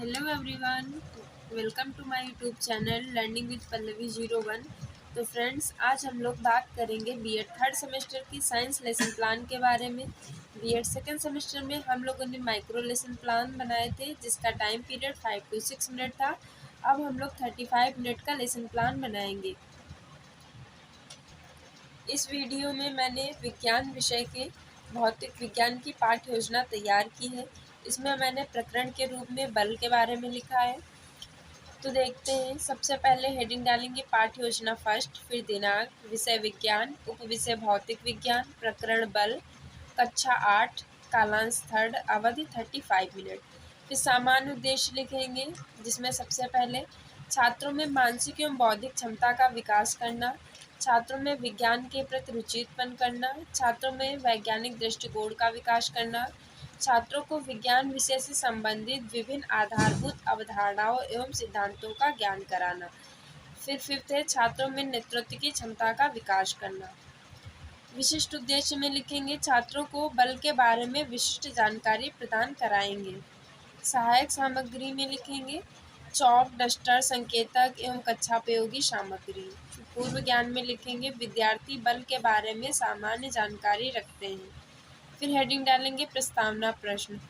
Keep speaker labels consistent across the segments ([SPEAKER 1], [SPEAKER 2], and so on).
[SPEAKER 1] Hello everyone, welcome to my YouTube channel learning with Pallavi 01। तो friends, आज हम लोग बात करेंगे बीएड थर्ड सेमेस्टर की साइंस लेसन प्लान के बारे में। बीएड सेकंड सेमेस्टर में हम लोगों ने माइक्रो लेसन प्लान बनाए थे जिसका टाइम पीरियड 5 to 6 मिनट था। अब हम लोग 35 मिनट का लेसन प्लान बनाएंगे। इस वीडियो में मैंने विज्ञान विषय के भौतिक विज्ञान की पाठ्य योजना तैयार की है। इसमें मैंने प्रकरण के रूप में बल के बारे में लिखा है। तो देखते हैं। सबसे पहले हेडिंग डालेंगे पाठ्य योजना फर्स्ट, फिर दिनांक, विषय विज्ञान, उप विषय भौतिक विज्ञान, प्रकरण बल, कक्षा 8, कालांश थर्ड, अवधि 35 मिनट। फिर सामान्य उद्देश्य लिखेंगे जिसमें सबसे पहले छात्रों में मानसिक एवं बौद्धिक क्षमता का विकास करना, छात्रों में विज्ञान के प्रति रुचि उत्पन्न करना, छात्रों में वैज्ञानिक दृष्टिकोण का विकास करना, छात्रों को विज्ञान विषय से संबंधित विभिन्न आधारभूत अवधारणाओं एवं सिद्धांतों का ज्ञान कराना। फिर फिफ्थ है छात्रों में नेतृत्व की क्षमता का विकास करना। विशिष्ट उद्देश्य में लिखेंगे छात्रों को बल के बारे में विशिष्ट जानकारी प्रदान कराएंगे। सहायक सामग्री में लिखेंगे चौक, डस्टर, संकेतक एवं कक्षापयोगी सामग्री। पूर्व ज्ञान में लिखेंगे विद्यार्थी बल के बारे में सामान्य जानकारी रखते हैं। फिर हेडिंग डालेंगे प्रस्तावना प्रश्न।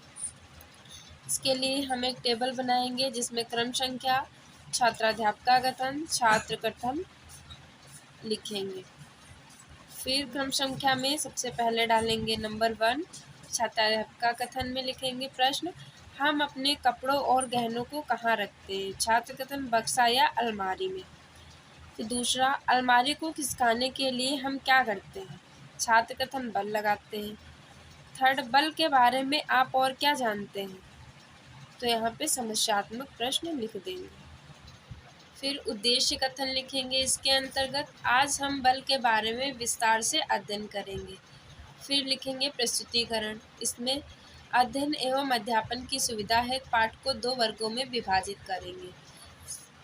[SPEAKER 1] इसके लिए हम एक टेबल बनाएंगे जिसमें क्रम संख्या, छात्राध्यापका कथन, छात्र कथन लिखेंगे। फिर क्रम संख्या में सबसे पहले डालेंगे नंबर 1। छात्राध्यापका कथन में लिखेंगे प्रश्न, हम अपने कपड़ों और गहनों को कहाँ रखते हैं? छात्र कथन, बक्सा या अलमारी में। फिर दूसरा, अलमारी को खिसकाने के लिए हम क्या करते हैं? छात्र कथन, बल लगाते हैं। थर्ड, बल के बारे में आप और क्या जानते हैं? तो यहाँ पे समस्यात्मक प्रश्न लिख देंगे। फिर उद्देश्य कथन लिखेंगे। इसके अंतर्गत आज हम बल के बारे में विस्तार से अध्ययन करेंगे। फिर लिखेंगे प्रस्तुतिकरण। इसमें अध्ययन एवं अध्यापन की सुविधा है। पाठ को 2 वर्गों में विभाजित करेंगे।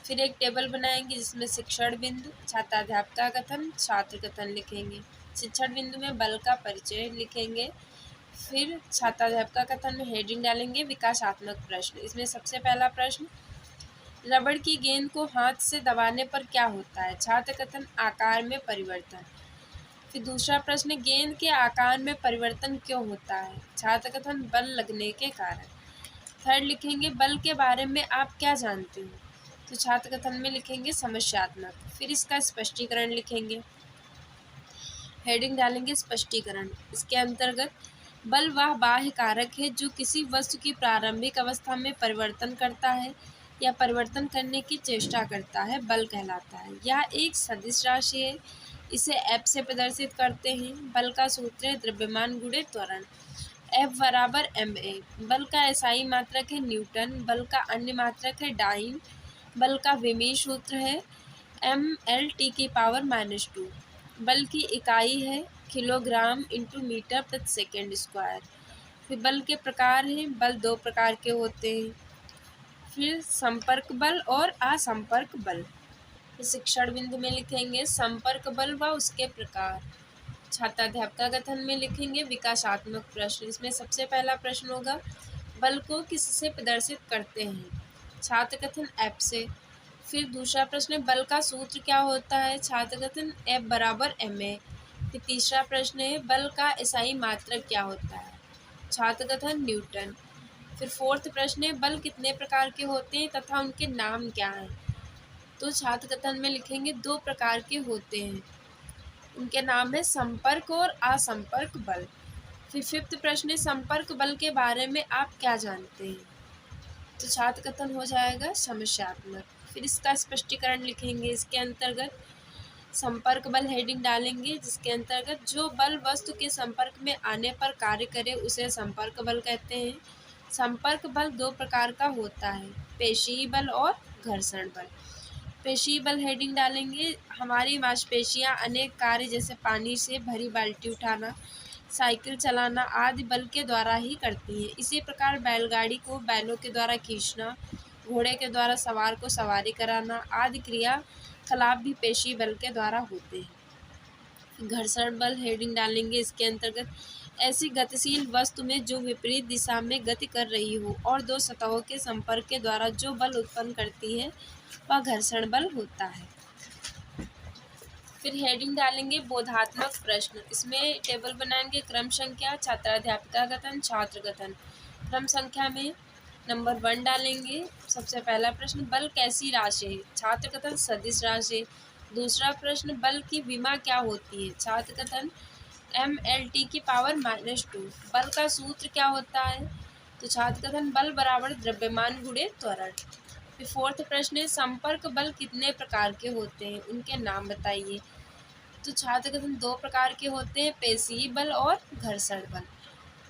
[SPEAKER 1] फिर एक टेबल बनाएंगे जिसमें शिक्षण बिंदु, छात्राध्यापका कथन, छात्र कथन लिखेंगे। शिक्षण बिंदु में बल का परिचय लिखेंगे। फिर छात्राध्यापका कथन में हेडिंग डालेंगे विकासात्मक प्रश्न। इसमें सबसे पहला प्रश्न, रबड़ की गेंद को हाथ से दबाने पर क्या होता है? छात्र कथन, आकार में परिवर्तन। फिर दूसरा प्रश्न, गेंद के आकार में परिवर्तन क्यों होता है? छात्र कथन, बल लगने के कारण। थर्ड लिखेंगे बल के बारे में आप क्या जानते हो? तो छात्र कथन में लिखेंगे समस्यात्मक। फिर इसका स्पष्टीकरण लिखेंगे। हेडिंग डालेंगे स्पष्टीकरण। इसके अंतर्गत बल वह बाह्य कारक है जो किसी वस्तु की प्रारंभिक अवस्था में परिवर्तन करता है या परिवर्तन करने की चेष्टा करता है, बल कहलाता है। यह एक सदिश राशि है। इसे F से प्रदर्शित करते हैं। बल का सूत्र है द्रव्यमान गुणे त्वरण, F बराबर ma। बल का एसआई मात्रक है न्यूटन। बल का अन्य मात्रक है डाइन। बल का विमीय सूत्र है mL/-2। बल की इकाई है किलोग्राम इंटू मीटर प्रति सेकेंड स्क्वायर। फिर बल के प्रकार हैं। बल 2 प्रकार के होते हैं। फिर संपर्क बल और असंपर्क बल। शिक्षण बिंदु में लिखेंगे संपर्क बल व उसके प्रकार। छात्राध्यापका कथन में लिखेंगे विकासात्मक प्रश्न। इसमें सबसे पहला प्रश्न होगा बल को किससे प्रदर्शित करते हैं? छात्र कथन, F से। फिर दूसरा प्रश्न है बल का सूत्र क्या होता है? छात्र कथन, F बराबर ma। फिर तीसरा प्रश्न है बल का एसआई मात्रक क्या होता है? छात्र कथन, न्यूटन। फिर फोर्थ प्रश्न है बल कितने प्रकार के होते हैं तथा उनके नाम क्या हैं? तो छात्र कथन में लिखेंगे 2 प्रकार के होते हैं। उनके नाम है संपर्क और असंपर्क बल। फिर फिफ्थ प्रश्न है संपर्क बल के बारे में आप क्या जानते हैं? तो छात्र कथन हो जाएगा समस्यात्मक। फिर इसका स्पष्टीकरण लिखेंगे। इसके अंतर्गत संपर्क बल हेडिंग डालेंगे जिसके अंतर्गत जो बल वस्तु के संपर्क में आने पर कार्य करे उसे संपर्क बल कहते हैं। संपर्क बल 2 प्रकार का होता है, पेशीय बल और घर्षण बल। पेशीय बल हेडिंग डालेंगे हमारी मांसपेशियां अनेक कार्य जैसे पानी से भरी बाल्टी उठाना, साइकिल चलाना आदि बल के द्वारा ही करती है। इसी प्रकार बैलगाड़ी को बैलों के द्वारा खींचना, घोड़े के द्वारा सवार को सवारी कराना आदि क्रियाकलाप भी पेशीय बल के द्वारा होते हैं। घर्षण बल हेडिंग डालेंगे। इसके अंतर्गत ऐसी गतिशील वस्तु में जो विपरीत दिशा में गति कर रही हो और दो सतहों के संपर्क के द्वारा जो बल उत्पन्न करती है वह घर्षण बल होता है। फिर हेडिंग डालेंगे बोधात्मक प्रश्न। इसमें टेबल बनाएंगे क्रम संख्या, छात्राध्यापिका कथन, छात्र कथन। क्रम संख्या में नंबर 1 डालेंगे। सबसे पहला प्रश्न, बल कैसी राशि है? छात्र कथन, सदिश राशि। दूसरा प्रश्न, बल की विमा क्या होती है? छात्र कथन, mLT की पावर -2। बल का सूत्र क्या होता है? तो छात्र कथन, बल बराबर द्रव्यमान गुणे त्वरण। फिर फोर्थ प्रश्न है, संपर्क बल कितने प्रकार के होते हैं? उनके नाम बताइए। तो छात्र कथन, 2 प्रकार के होते हैं, पेशीय बल और घर्षण बल।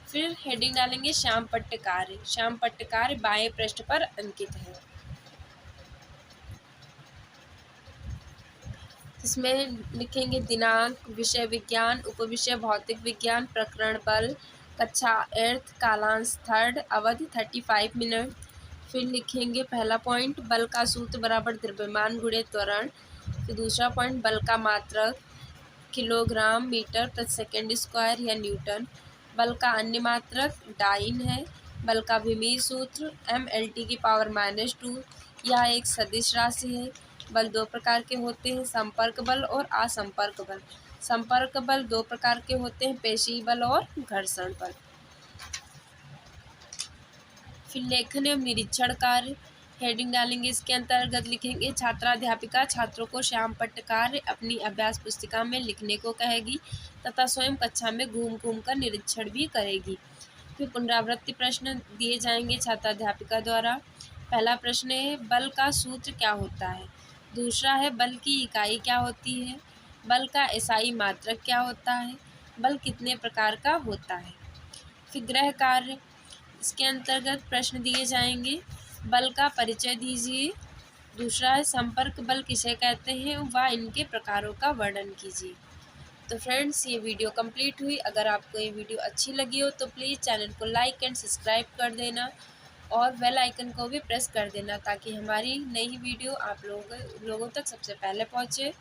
[SPEAKER 1] फिर हेडिंग डालेंगे श्याम पट्ट कार्य। श्याम पट्ट कार्य बाएं पृष्ठ पर अंकित है। इसमें लिखेंगे दिनांक, विषय विज्ञान, उपविषय भौतिक विज्ञान, प्रकरण बल, कक्षा 8th, कालांश 3rd, अवधि 35 मिनट। फिर लिखेंगे पहला पॉइंट, बल का सूत्र बराबर द्रव्यमान गुणे त्वरण। फिर दूसरा पॉइंट, बल का मात्रक किलोग्राम मीटर प्रति सेकंड स्क्वायर या न्यूटन। बल का अन्य मात्रक डाइन है। बल का विमीय सूत्र mLT की पावर -2। यह एक सदिश राशि है। बल 2 प्रकार के होते हैं, संपर्क बल और असंपर्क बल। संपर्क बल 2 प्रकार के होते हैं, पेशीय बल और घर्षण बल। फिर लेखन एवं निरीक्षण कार्य हेडिंग डालेंगे। इसके अंतर्गत लिखेंगे छात्राध्यापिका छात्रों को श्याम पट्ट कार्य अपनी अभ्यास पुस्तिका में लिखने को कहेगी तथा स्वयं कक्षा में घूम घूम कर निरीक्षण भी करेगी। फिर पुनरावृत्ति प्रश्न दिए जाएंगे छात्राध्यापिका द्वारा। पहला प्रश्न है, बल का सूत्र क्या होता है? दूसरा है, बल की इकाई क्या होती है? बल का एसआई मात्रक क्या होता है? बल कितने प्रकार का होता है? फिर गृह कार्य, इसके अंतर्गत प्रश्न दिए जाएंगे। बल का परिचय दीजिए। दूसरा है, संपर्क बल किसे कहते हैं व इनके प्रकारों का वर्णन कीजिए। तो फ्रेंड्स, ये वीडियो कंप्लीट हुई। अगर आपको ये वीडियो अच्छी लगी हो तो प्लीज़ चैनल को लाइक एंड सब्सक्राइब कर देना और बेल आइकन को भी प्रेस कर देना ताकि हमारी नई वीडियो आप लोगों तक सबसे पहले पहुँचे।